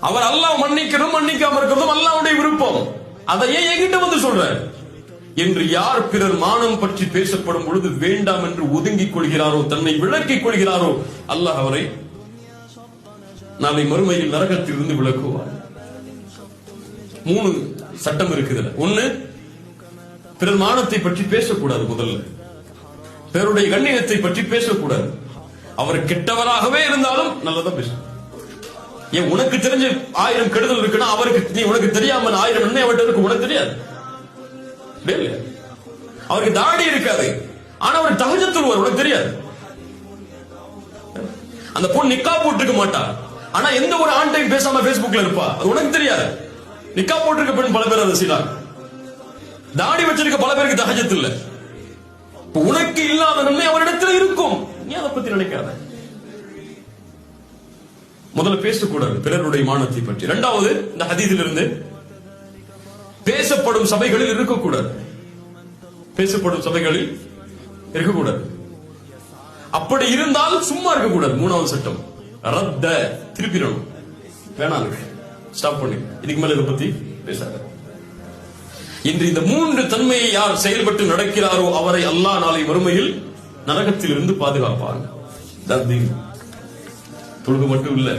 அவர் அல்லாஹ் மன்னிக்கணும் மன்னிக்காம இருக்கிறதும் அல்லாஹ்வுடைய விருப்பம். அதை ஏன் என்கிட்ட வந்து சொல்ற என்று யார் பிறர் மானம் பற்றி பேசப்படும் பொழுது வேண்டாம் என்று ஒதுங்கிக் கொள்கிறாரோ, தன்னை விலக்கிக் கொள்கிறாரோ, அல்லாஹ் அவரை நாளை மறுமையில் நரகத்தில் இருந்து விலக்குவார். 3 சட்டம் இருக்குது. ஒண்ணு, பிறர் மானத்தை பற்றி பேசக்கூடாது. முதல்ல பிறருடைய கண்ணியத்தை பற்றி பேசக்கூடாது. அவர் கெட்டவராகவே இருந்தாலும் நல்லதா பேசணும். ஏன் உனக்கு தெரிஞ்ச 1000 கெடுதல் இருக்குன்னா அவருக்கு உனக்கு தெரியாம 1000 நன்மை அவர்கிட்ட இருக்கு, உனக்கு தெரியாது. அவருக்கு தாடி இருக்காது, ஆனா அவர் தஹஜ்ஜுத் தொழுவார், உனக்கு தெரியாது. அந்த பொண்ணு நிக்காப் போட்டுக்க மாட்டா, ஆனா எந்த ஒரு ஆண்டையும் பேசாம பேஸ்புக்ல இருப்பா, அது உனக்கு தெரியாது. நிக்காப் போட்டிருக்க பெண் பல பேர் அதை செய்யலாம். தாடி வச்சிருக்க பல பேருக்கு தஹஜ்ஜுத் இல்ல. உனக்கு இல்லாத நன்மை அவரிடத்தில் இருக்கும், நீ அதை பத்தி நினைக்காத. முதல்ல பேசக்கூடாது பிறருடைய மானத்தை பற்றி. 2வது, இந்த ஹதீஸில் இருந்து பேசப்படும் சபைகளில் இருக்கக்கூடாது. பேசப்படும் சபைகளில் இருக்கக்கூடாது. அப்படி இருந்தால் சும்மா இருக்கக்கூடாது. 3வது சட்டம், ரத்த திருப்பிடணும். வேணாம், ஸ்டாப் பண்ணி இதுக்கு மேல இதை பத்தி பேசாத. இன்று இந்த 3 தன்மையை யார் செயல்பட்டு நடக்கிறாரோ அவரை அல்லாஹ் நாளை மறுமையில் நரகத்தில் இருந்து பாதுகாப்பார். தொழுகு மட்டும் இல்ல,